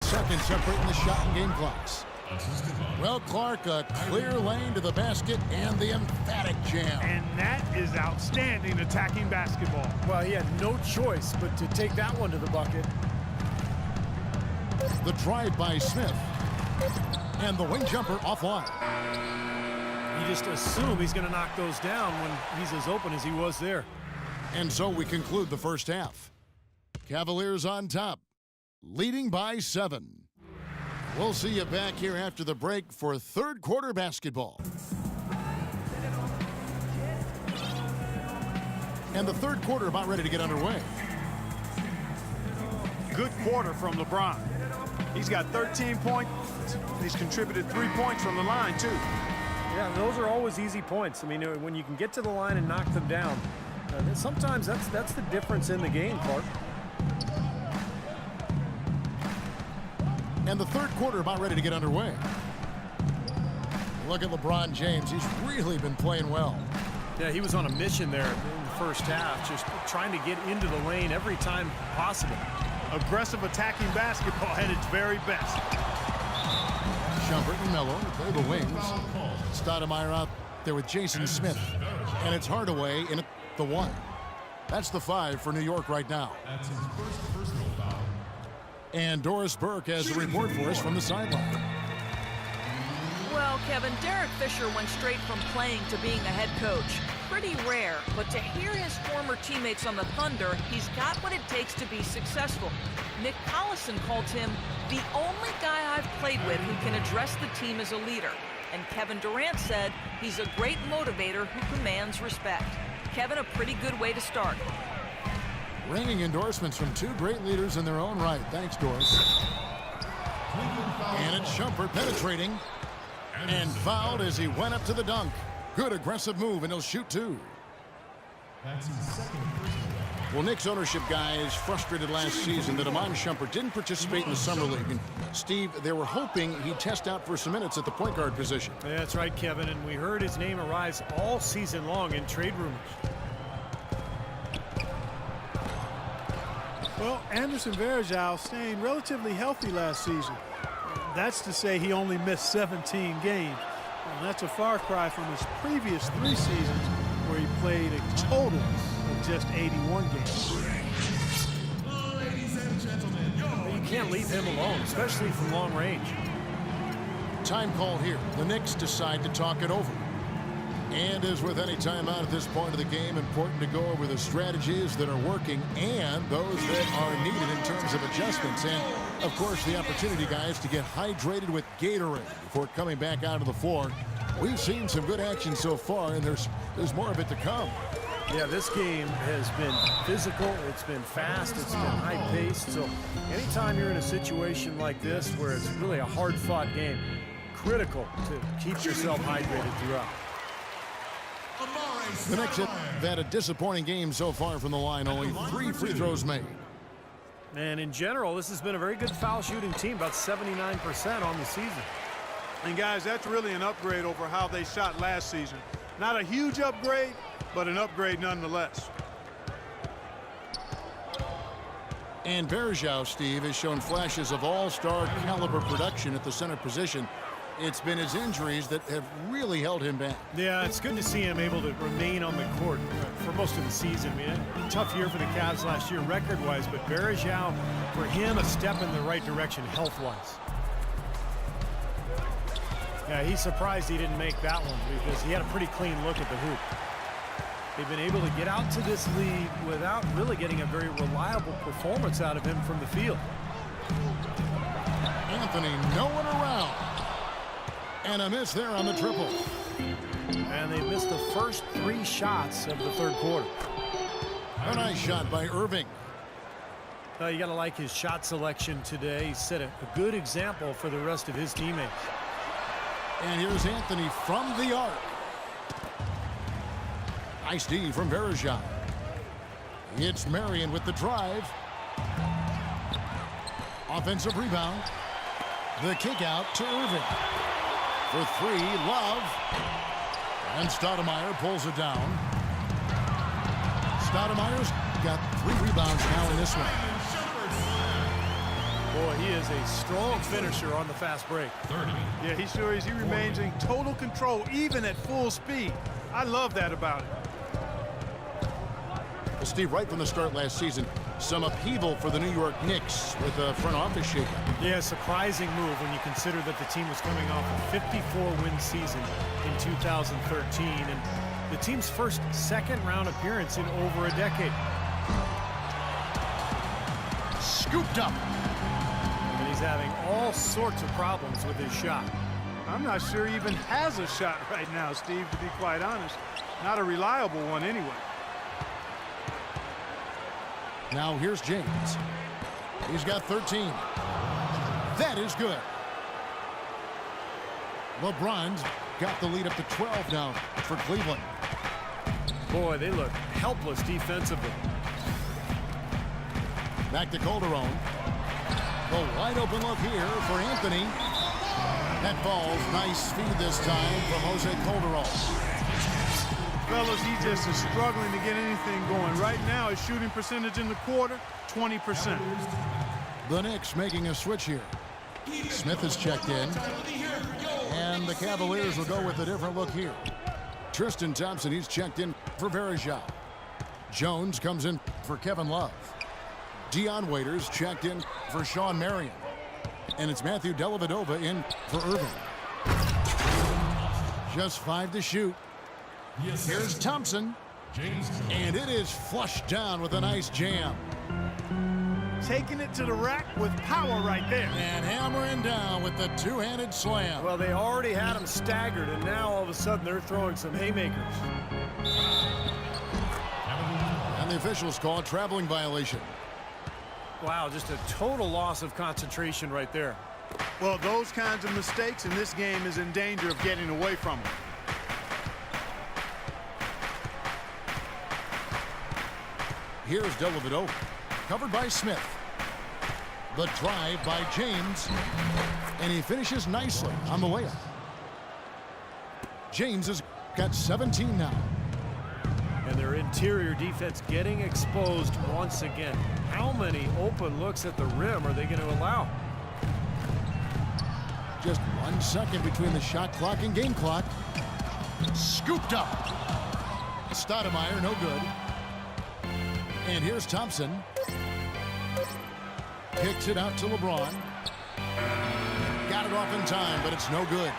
seconds separating the shot and game clocks. Well, Clark, a clear lane to the basket and the emphatic jam. And that is outstanding attacking basketball. Well, he had no choice but to take that one to the bucket. The drive by Smith. And the wing jumper offline. You just assume he's going to knock those down when he's as open as he was there. And so we conclude the first half. Cavaliers on top, leading by 7. We'll see you back here after the break for third quarter basketball. And the third quarter about ready to get underway. Good quarter from LeBron. He's got 13 points. He's contributed 3 points from the line, too. Yeah, those are always easy points. I mean, when you can get to the line and knock them down, sometimes that's the difference in the game, Clark. And the third quarter about ready to get underway. Look at LeBron James. He's really been playing well. Yeah, he was on a mission there in the first half, just trying to get into the lane every time possible. Aggressive attacking basketball at its very best. Shumpert and Melo play the wings. Stoudemire out there with Jason Smith. And it's Hardaway in at the 1. That's the 5 for New York right now. That's his first personal foul. And Doris Burke has a report for us from the sideline. Well, Kevin, Derek Fisher went straight from playing to being a head coach. Pretty rare, but to hear his former teammates on the Thunder, he's got what it takes to be successful. Nick Collison called him the only guy I've played with who can address the team as a leader. And Kevin Durant said he's a great motivator who commands respect. Kevin, a pretty good way to start. Ringing endorsements from 2 great leaders in their own right. Thanks, Doris. And it's Shumpert penetrating. And fouled as he went up to the dunk. Good aggressive move, and he'll shoot 2. That's his second personal foul. Well, Knicks ownership guys frustrated last season that Iman Shumpert didn't participate in the Summer League. And Steve, they were hoping he'd test out for some minutes at the point guard position. Yeah, that's right, Kevin, and we heard his name arise all season long in trade rumors. Well, Anderson Varejao staying relatively healthy last season. That's to say he only missed 17 games. And that's a far cry from his previous 3 seasons where he played a total of just 81 games. Ladies and gentlemen, You can't leave him alone, especially from long range. Time call here. The Knicks decide to talk it over. And as with any timeout at this point of the game, important to go over the strategies that are working and those that are needed in terms of adjustments. And, of course, the opportunity, guys, to get hydrated with Gatorade before coming back out of the floor. We've seen some good action so far, and there's more of it to come. Yeah, this game has been physical, it's been fast, it's been high-paced. So anytime you're in a situation like this where it's really a hard-fought game, critical to keep yourself hydrated throughout. The Knicks have had a disappointing game so far from the line. Only 3 free throws made. And in general, this has been a very good foul shooting team, about 79% on the season. And guys, that's really an upgrade over how they shot last season. Not a huge upgrade, but an upgrade nonetheless. And Varejao, Steve, has shown flashes of all-star caliber production at the center position. It's been his injuries that have really held him back. Yeah, it's good to see him able to remain on the court for most of the season. I mean, a tough year for the Cavs last year record-wise, but Varejao, for him, a step in the right direction health-wise. Yeah, he's surprised he didn't make that one because he had a pretty clean look at the hoop. They've been able to get out to this lead without really getting a very reliable performance out of him from the field. Anthony, no one around. And a miss there on the triple. And they missed the first 3 shots of the third quarter. A nice shot by Irving. You got to like his shot selection today. He set a good example for the rest of his teammates. And here's Anthony from the arc. Nice D from Varejao. It's Marion with the drive. Offensive rebound. The kick out to Irving. For 3, Love. And Stoudemire pulls it down. Stoudemire's got 3 rebounds now in this one. Boy, he is a strong finisher on the fast break. 30. Yeah, he sure is. He remains in total control, even at full speed. I love that about him. Well, Steve, right from the start last season, some upheaval for the New York Knicks with a front office shakeup. Yeah, surprising move when you consider that the team was coming off a 54-win season in 2013 and the team's first second-round appearance in over a decade. Scooped up. And he's having all sorts of problems with his shot. I'm not sure he even has a shot right now, Steve, to be quite honest. Not a reliable one anyway. Now here's James. He's got 13. That is good. LeBron's got the lead up to 12 now for Cleveland. Boy, they look helpless defensively. Back to Calderon. The wide open look here for Anthony. That falls. Nice feed this time from Jose Calderon. Fellas, he just is struggling to get anything going. Right now, his shooting percentage in the quarter, 20%. The Knicks making a switch here. Smith is checked in. And the Cavaliers will go with a different look here. Tristan Thompson, he's checked in for Varejao. Jones comes in for Kevin Love. Dion Waiters checked in for Sean Marion. And it's Matthew Dellavedova in for Irving. Just 5 to shoot. Here's Thompson. And it is flushed down with a nice jam. Taking it to the rack with power right there. And hammering down with the two-handed slam. Well, they already had him staggered, and now all of a sudden they're throwing some haymakers. And the officials call a traveling violation. Wow, just a total loss of concentration right there. Well, those kinds of mistakes in this game is in danger of getting away from him. Here's Dellavedova, covered by Smith. The drive by James, and he finishes nicely on the layup. James has got 17 now. And their interior defense getting exposed once again. How many open looks at the rim are they going to allow? Just 1 second between the shot clock and game clock. Scooped up. Stoudemire, no good. And here's Thompson. Kicks it out to LeBron. Got it off in time, but it's no good.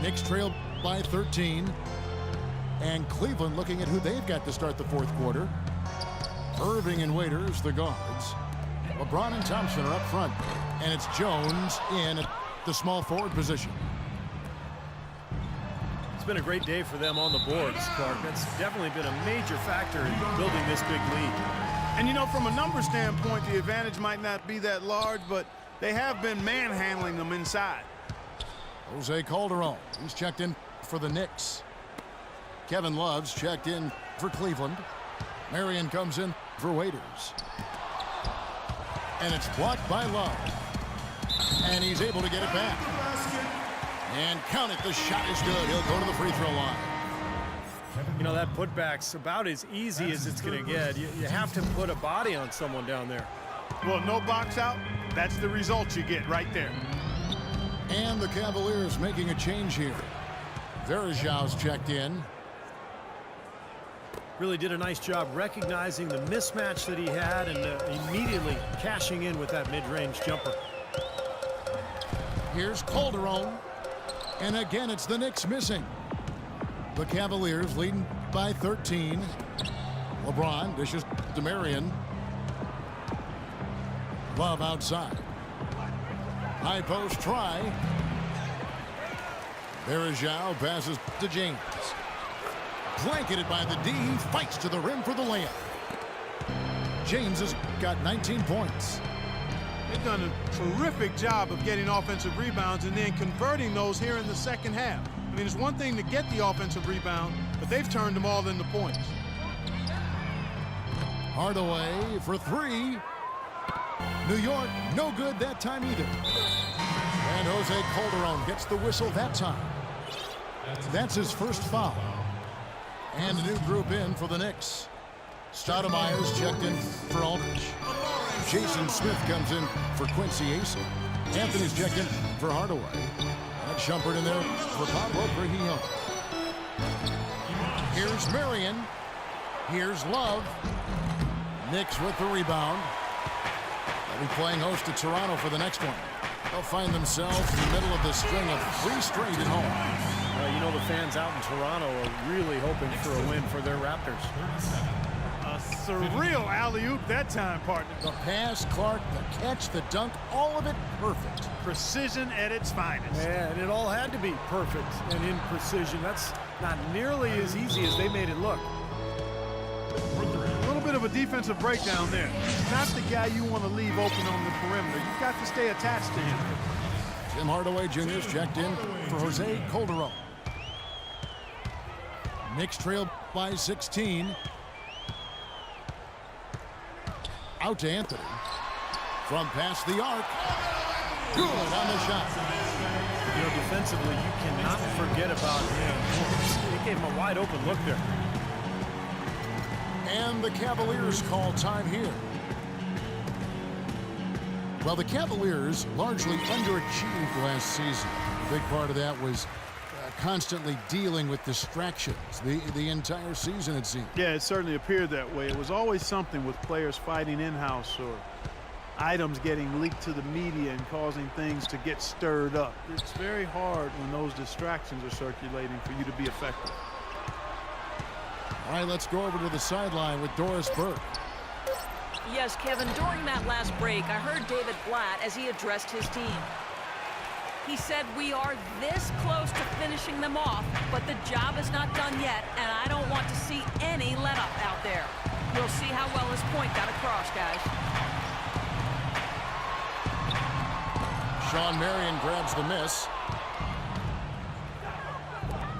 Knicks trailed by 13. And Cleveland looking at who they've got to start the fourth quarter. Irving and Waiters, the guards. LeBron and Thompson are up front. And it's Jones in at the small forward position. It's been a great day for them on the boards, Clark. That's definitely been a major factor in building this big lead. And, you know, from a number standpoint, the advantage might not be that large, but they have been manhandling them inside. Jose Calderon, he's checked in for the Knicks. Kevin Love's checked in for Cleveland. Marion comes in for Waiters. And it's blocked by Love. And he's able to get it back. And count it, the shot is good. He'll go to the free throw line. You know, that putback's about as easy as it's going to get. You have to put a body on someone down there. Well, no box out, that's the result you get right there. And the Cavaliers making a change here. Varejao's checked in. Really did a nice job recognizing the mismatch that he had and immediately cashing in with that mid-range jumper. Here's Calderon. And again, it's the Knicks missing. The Cavaliers leading by 13. LeBron dishes to Marion. Love outside. High post try. Varejao passes to James. Blanketed by the D. He fights to the rim for the layup. James has got 19 points. They've done a terrific job of getting offensive rebounds and then converting those here in the second half. I mean, it's one thing to get the offensive rebound, but they've turned them all into points. Hardaway for three. New York, no good that time either. And Jose Calderon gets the whistle that time. That's his first foul. And a new group in for the Knicks. Stoudemire's checked in for Aldridge. Jason Smith comes in for Quincy Asa. Anthony's checked in for Hardaway. And Shumpert in there for Pablo Trujillo. Here's Marion. Here's Love. Knicks with the rebound. They'll be playing host to Toronto for the next one. They'll find themselves in the middle of the string of 3 straight at home. You know, the fans out in Toronto are really hoping for a win for their Raptors. A surreal alley-oop that time, partner. The pass, Clark, the catch, the dunk, all of it perfect. Precision at its finest. Yeah, and it all had to be perfect and in precision. That's not nearly as easy as they made it look. A little bit of a defensive breakdown there. He's not the guy you want to leave open on the perimeter. You've got to stay attached to him. Tim Hardaway Jr. is checked in for Jose Calderon. Knicks trail by 16. Out to Anthony. From past the arc. Good on the shot. You know, defensively, you cannot forget about him. He gave him a wide open look there. And the Cavaliers call time here. Well, the Cavaliers largely underachieved last season. A big part of that was constantly dealing with distractions the entire season, it seemed. Yeah, it certainly appeared that way. It was always something with players fighting in-house or items getting leaked to the media and causing things to get stirred up. It's very hard when those distractions are circulating for you to be effective. All right, let's go over to the sideline with Doris Burke. Yes, Kevin, during that last break, I heard David Blatt as he addressed his team. He said, we are this close to finishing them off, but the job is not done yet, and I don't want to see any let-up out there. We'll see how well his point got across, guys. Sean Marion grabs the miss.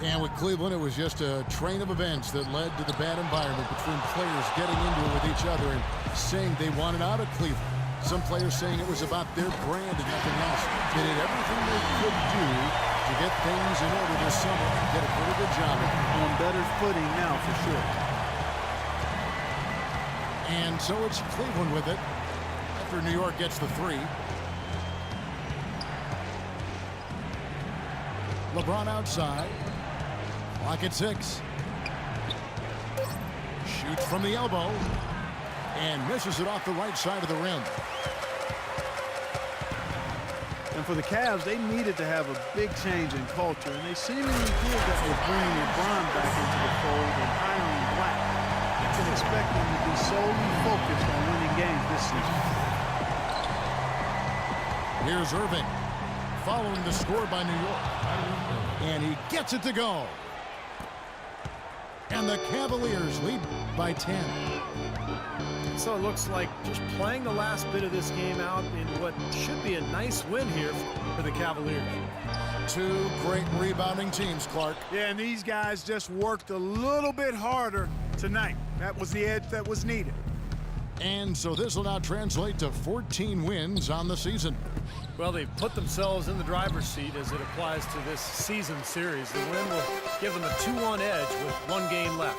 And with Cleveland, it was just a train of events that led to the bad environment between players getting into it with each other and saying they wanted out of Cleveland. Some players saying it was about their brand and nothing else. They did everything they could do to get things in order this summer and get a pretty good job of it. On better footing now, for sure. And so it's Cleveland with it after New York gets the 3. LeBron outside. Clock at 6. Shoots from the elbow. And misses it off the right side of the rim. And for the Cavs, they needed to have a big change in culture, and they seemingly did that with bringing LeBron back into the fold and hiring Black. You can expect them to be solely focused on winning games this season. Here's Irving, following the score by New York. And he gets it to go. And the Cavaliers lead by 10. So it looks like just playing the last bit of this game out in what should be a nice win here for the Cavaliers. 2 great rebounding teams, Clark. Yeah, and these guys just worked a little bit harder tonight. That was the edge that was needed. And so this will now translate to 14 wins on the season. Well, they've put themselves in the driver's seat as it applies to this season series. The win will give them a 2-1 edge with 1 game left.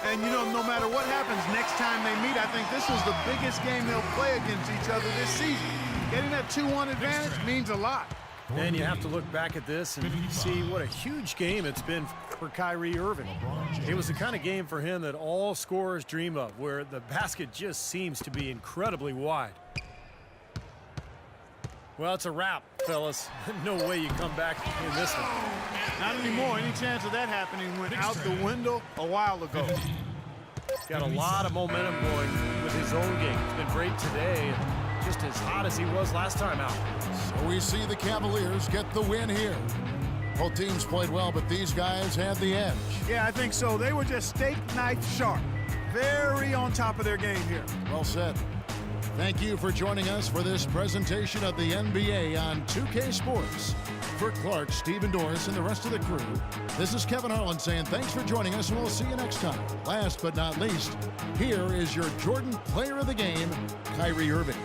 And, you know, no matter what happens next time they meet, I think this is the biggest game they'll play against each other this season. Getting that 2-1 advantage means a lot. And you have to look back at this and see what a huge game it's been for Kyrie Irving. It was the kind of game for him that all scorers dream of, where the basket just seems to be incredibly wide. Well, it's a wrap, fellas. No way you come back in this one. Not anymore. Any chance of that happening went out the window a while ago. Got a lot of momentum going with his own game. It's been great today, and just as hot as he was last time out. So we see the Cavaliers get the win here. Both teams played well, but these guys had the edge. Yeah, I think so. They were just steak knife sharp. Very on top of their game here. Well said. Thank you for joining us for this presentation of the NBA on 2K Sports. For Clark, Stephen Doris, and the rest of the crew, this is Kevin Harlan saying thanks for joining us, and we'll see you next time. Last but not least, here is your Jordan Player of the Game, Kyrie Irving.